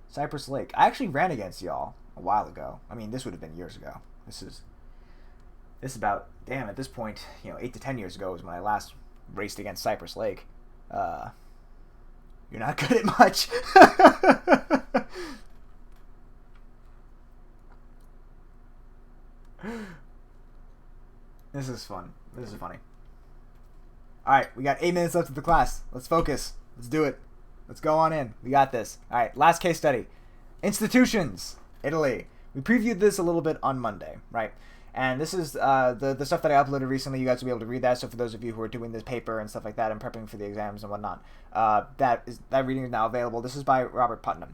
Cypress Lake. I actually ran against y'all a while ago. I mean, this would have been years ago. This is about, damn, at this point, 8 to 10 years ago was when I last raced against Cypress Lake. You're not good at much. This is fun. This is funny. Alright, we got 8 minutes left of the class. Let's focus. Let's do it. Let's go on in. We got this. Alright, last case study. Institutions. Italy. We previewed this a little bit on Monday, right? And this is the stuff that I uploaded recently. You guys will be able to read that. So for those of you who are doing this paper and stuff like that and prepping for the exams and whatnot, that reading is now available. This is by Robert Putnam.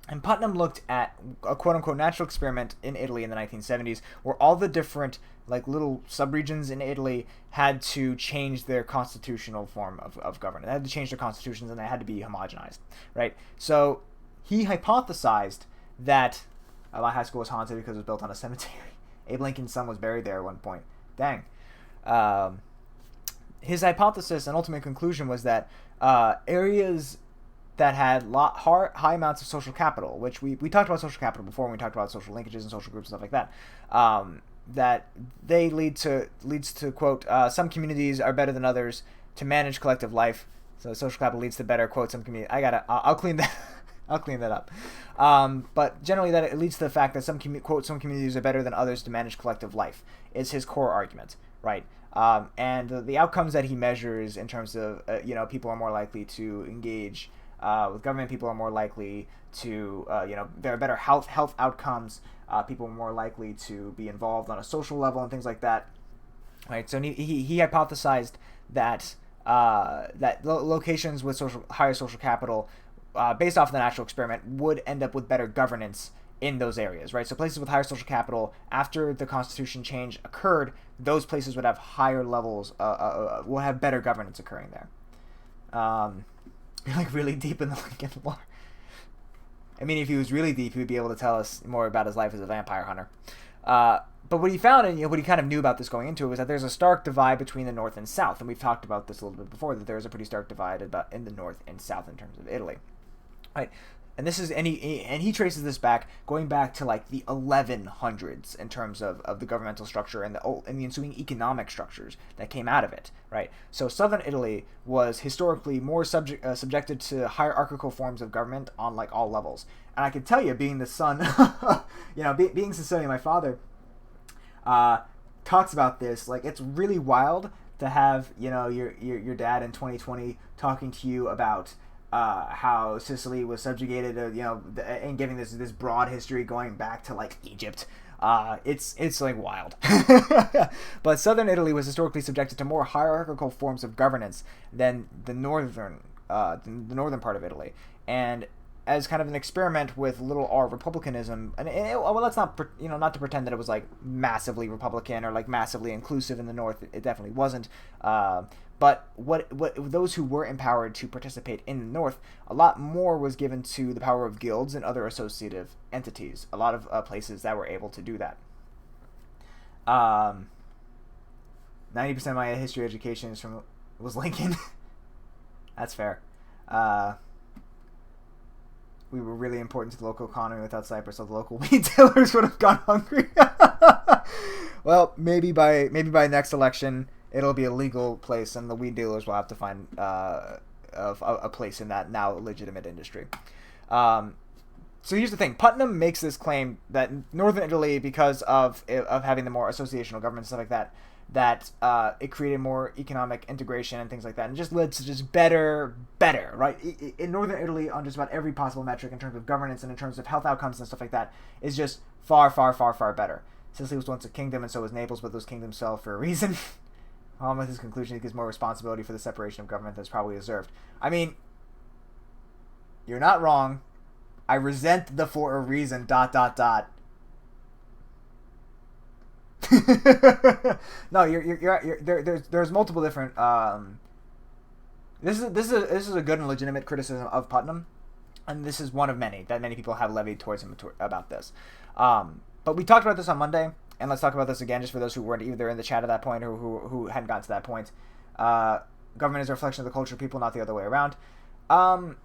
And Putnam looked at a quote-unquote natural experiment in Italy in the 1970s where all the different little subregions in Italy had to change their constitutional form of government. They had to change their constitutions, and they had to be homogenized, right? So he hypothesized that my high school was haunted because it was built on a cemetery. Abe Lincoln's son was buried there at one point. Dang. His hypothesis and ultimate conclusion was that areas that had high amounts of social capital, which we talked about social capital before when we talked about social linkages and social groups and stuff like that, that they leads to quote, some communities are better than others to manage collective life. So social capital leads to better, quote, some community. I'll clean that. I'll clean that up. But generally that it leads to the fact that some communities are better than others to manage collective life is his core argument, right? And the outcomes that he measures in terms of, people are more likely to engage with government, people are more likely to, there are better health outcomes, people are more likely to be involved on a social level and things like that, right? So he hypothesized that locations with higher social capital, based off of the natural experiment, would end up with better governance in those areas, right? So places with higher social capital, after the constitution change occurred, those places would have higher levels, will have better governance occurring there. You're really deep in the Lincoln lore. I mean, if he was really deep, he would be able to tell us more about his life as a vampire hunter. But what he found, and what he kind of knew about this going into it, was that there's a stark divide between the North and South. And we've talked about this a little bit before, that there's a pretty stark divide in the North and South in terms of Italy. Right. and this is he traces this back going back to like the 1100s in terms of the governmental structure and the ensuing economic structures that came out of it, right? So southern Italy was historically more subjected to hierarchical forms of government on like all levels. And I can tell you, being the son, being Sicilian, my father talks about this. Like, it's really wild to have your dad in 2020 talking to you about how Sicily was subjugated, and giving this broad history going back to like Egypt. It's like wild. But southern Italy was historically subjected to more hierarchical forms of governance than the northern part of Italy, and as kind of an experiment with little r republicanism, well, that's not not to pretend that it was like massively Republican or like massively inclusive in the North. It definitely wasn't. But what those who were empowered to participate in the North, a lot more was given to the power of guilds and other associative entities. A lot of places that were able to do that. 90% of my history education was Lincoln. That's fair. We were really important to the local economy. Without Cyprus, all the local weed dealers would have gone hungry. Well, maybe by next election, it'll be a legal place, and the weed dealers will have to find a place in that now legitimate industry. So here's the thing: Putnam makes this claim that northern Italy, because of having the more associational government and stuff like that it created more economic integration and things like that, and just led to just better, right? In northern Italy, on just about every possible metric in terms of governance and in terms of health outcomes and stuff like that, is just far, far, far, far better. Sicily was once a kingdom, and so was Naples, but those kingdoms fell for a reason. On with his conclusion, he gives more responsibility for the separation of government that's probably deserved. I mean, you're not wrong. I resent the for a reason ... No, you're there's multiple different. This is a good and legitimate criticism of Putnam, and this is one of many that many people have levied towards him about this. But we talked about this on Monday, and let's talk about this again, just for those who weren't either in the chat at that point or who hadn't gotten to that point. Government is a reflection of the culture of people, not the other way around. Right.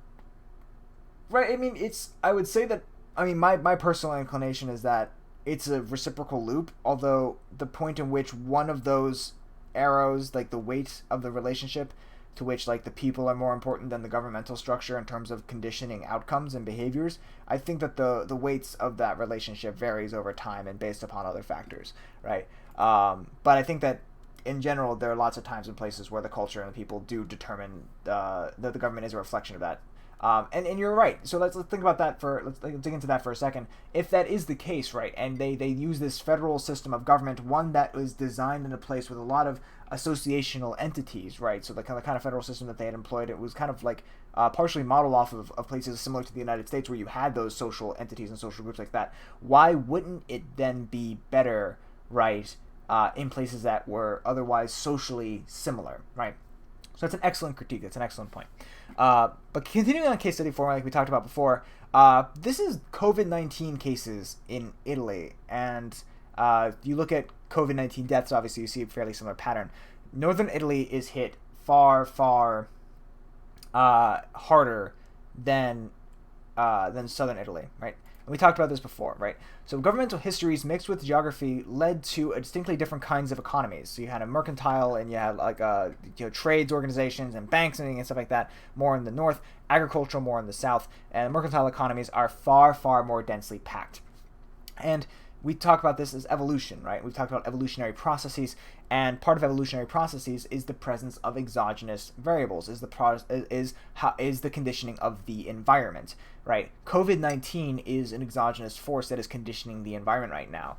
I mean, I would say that. I mean, my personal inclination is that it's a reciprocal loop, although the point in which one of those arrows, like the weight of the relationship to which like the people are more important than the governmental structure in terms of conditioning outcomes and behaviors, I think that the weights of that relationship varies over time and based upon other factors, right? But I think that in general, there are lots of times and places where the culture and the people do determine that the government is a reflection of that. And you're right. So let's think about that let's dig into that for a second. If that is the case, right, and they use this federal system of government, one that was designed in a place with a lot of associational entities, right? So the kind of federal system that they had employed, it was kind of like partially modeled off of places similar to the United States where you had those social entities and social groups like that. Why wouldn't it then be better, right, in places that were otherwise socially similar, right? So that's an excellent critique. That's an excellent point. But continuing on case study 4, like we talked about before, this is COVID-19 cases in Italy. And if you look at COVID-19 deaths, obviously you see a fairly similar pattern. Northern Italy is hit far, far harder than southern Italy, right? And we talked about this before, right? So governmental histories mixed with geography led to a distinctly different kinds of economies. So you had a mercantile, and you had like trades organizations and banks and stuff like that more in the north, agricultural more in the south, and mercantile economies are far, far more densely packed. And we talk about this as evolution, right? We've talked about evolutionary processes, and part of evolutionary processes is the presence of exogenous variables, is the conditioning of the environment, right? COVID-19 is an exogenous force that is conditioning the environment right now.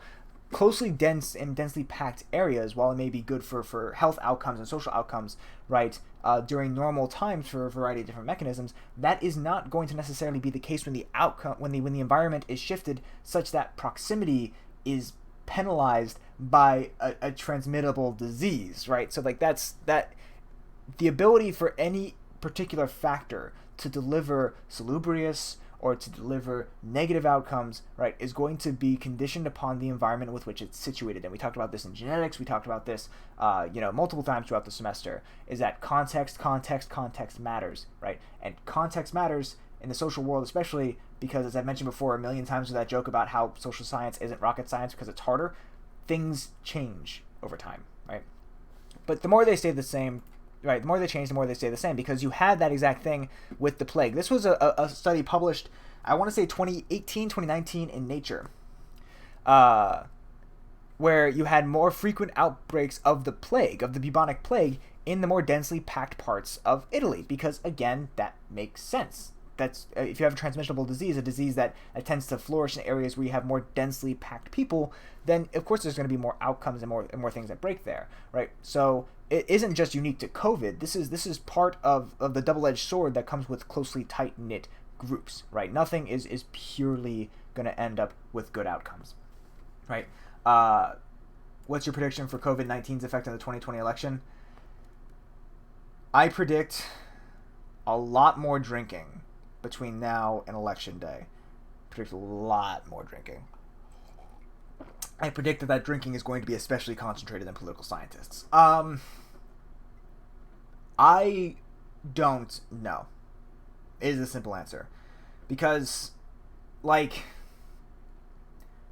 Closely dense and densely packed areas, while it may be good for health outcomes and social outcomes, right, during normal times for a variety of different mechanisms, that is not going to necessarily be the case when the environment is shifted such that proximity is penalized by a transmittable disease, right? So like that's the ability for any particular factor to deliver salubrious or to deliver negative outcomes, right, is going to be conditioned upon the environment with which it's situated. And we talked about this in genetics. We talked about this, multiple times throughout the semester, is that context matters, right? And context matters in the social world, especially because, as I've mentioned before a million times with that joke about how social science isn't rocket science because it's harder, things change over time, right? But the more they stay the same, right, the more they change, the more they stay the same, because you had that exact thing with the plague. This was a study published, I want to say 2018, 2019 in Nature, where you had more frequent outbreaks of the plague, of the bubonic plague, in the more densely packed parts of Italy, because, again, that makes sense. That's if you have a transmissible disease, a disease that tends to flourish in areas where you have more densely packed people, then of course there's going to be more outcomes and more things that break there, right? So it isn't just unique to COVID. This is part of the double-edged sword that comes with closely tight-knit groups, right? Nothing is purely going to end up with good outcomes, right? What's your prediction for COVID-19's effect on the 2020 election? I predict a lot more drinking between now and election day. I predict a lot more drinking. I predict that drinking is going to be especially concentrated in political scientists. I don't know. Is a simple answer. Because, like,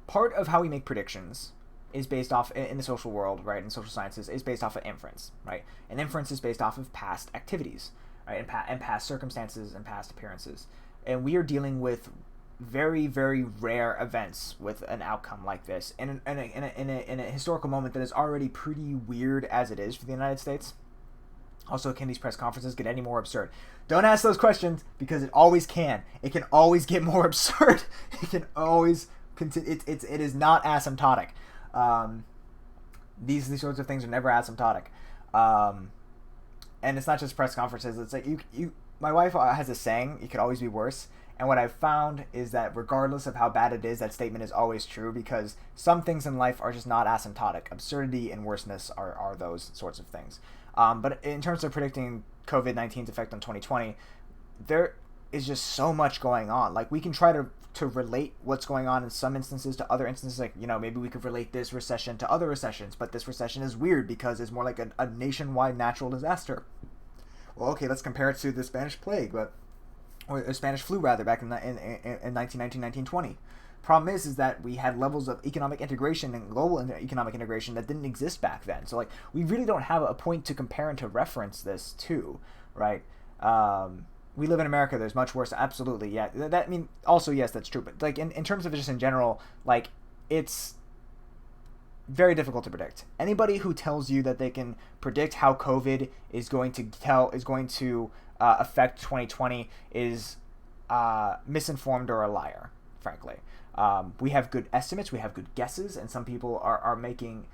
part of how we make predictions is based off, in the social world, right, in social sciences, is based off of inference, right? And inference is based off of past activities, right, and past circumstances and past appearances. And we are dealing with very, very rare events with an outcome like this in a historical moment that is already pretty weird as it is for the United States. Also, can these press conferences get any more absurd? Don't ask those questions, because it always can. It can always get more absurd. It can always continue. It is not asymptotic. These sorts of things are never asymptotic. And it's not just press conferences. It's like my wife has a saying, it could always be worse. And what I've found is that regardless of how bad it is, that statement is always true, because some things in life are just not asymptotic. Absurdity and worseness are those sorts of things. But in terms of predicting COVID-19's effect on 2020, there is just so much going on. Like, we can try to relate what's going on in some instances to other instances. Like, maybe we could relate this recession to other recessions, but this recession is weird because it's more like a nationwide natural disaster. Well, okay, let's compare it to the Spanish plague, or the Spanish flu, rather, back in 1919, 1920. Problem is that we had levels of economic integration and global economic integration that didn't exist back then. So, like, we really don't have a point to compare and to reference this to, right? We live in America. There's much worse. Absolutely, yeah. Also, yes, that's true. But, like, in terms of just in general, like, it's very difficult to predict. Anybody who tells you that they can predict how COVID is going to affect 2020 is misinformed or a liar, frankly. We have good estimates, we have good guesses, and some people are making,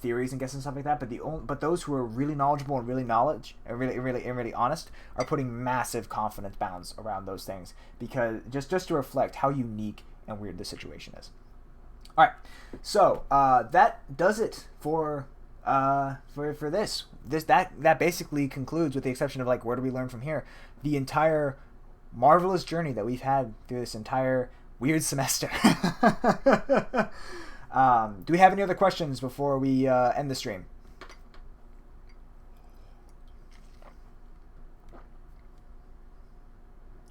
theories and guesses and stuff like that. But those who are really knowledgeable and really really honest are putting massive confidence bounds around those things, because just to reflect how unique and weird the situation is. All right, so that does it for this. That basically concludes, with the exception of, like, where do we learn from here, the entire marvelous journey that we've had through this entire weird semester. Do we have any other questions before we end the stream?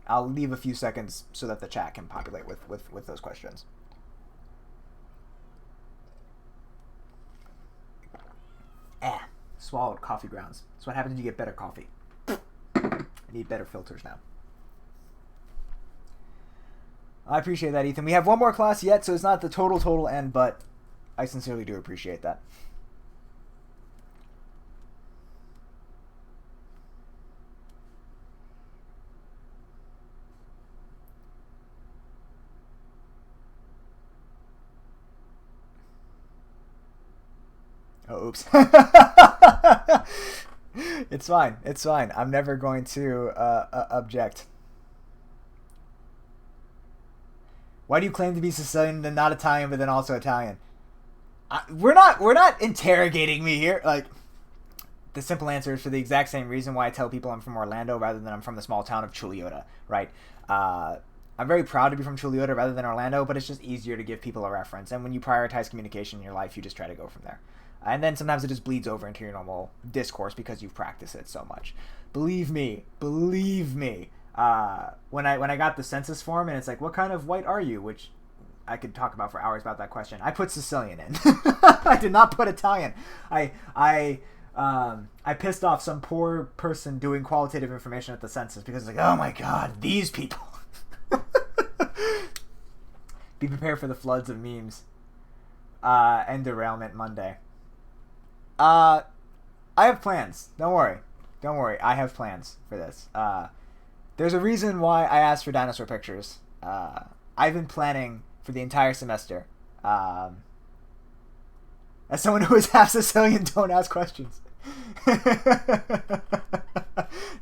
I'll leave a few seconds so that the chat can populate with those questions. Swallowed coffee grounds. That's what happens when you get better coffee. I need better filters now. I appreciate that, Ethan. We have one more class yet, so it's not the total end, but I sincerely do appreciate that. Oh, oops. It's fine. I'm never going to object. Why do you claim to be Sicilian and not Italian, but then also Italian? We're not interrogating me here. Like, the simple answer is for the exact same reason why I tell people I'm from Orlando rather than I'm from the small town of Chuliota, right? I'm very proud to be from Chuliota rather than Orlando, but it's just easier to give people a reference. And when you prioritize communication in your life, you just try to go from there. And then sometimes it just bleeds over into your normal discourse because you've practiced it so much. Believe me, when I got the census form and it's like, what kind of white are you? Which I could talk about for hours about that question. I put Sicilian in. I did not put Italian. I pissed off some poor person doing qualitative information at the census because it's like, oh my god, these people. Be prepared for the floods of memes and derailment Monday. I have plans. Don't worry. I have plans for this. There's a reason why I asked for dinosaur pictures. I've been planning for the entire semester. As someone who is half Sicilian, don't ask questions.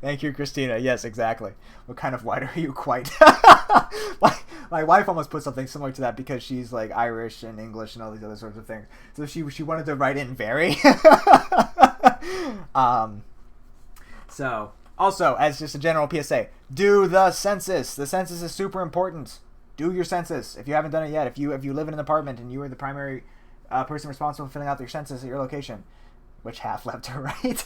Thank you, Christina. Yes, exactly. What kind of white are you? Quite. My wife almost put something similar to that because she's like Irish and English and all these other sorts of things. So she wanted to write in very. So also, as just a general PSA, do the census. The census is super important. Do your census if you haven't done it yet. If you live in an apartment and you are the primary person responsible for filling out your census at your location, which half left or right,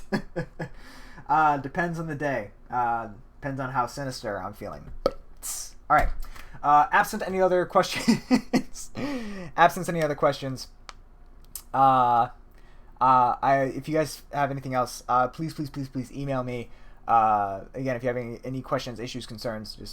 depends on the day. Depends on how sinister I'm feeling. All right. Absent any other questions, if you guys have anything else, please email me. Again, if you have any questions, issues, concerns,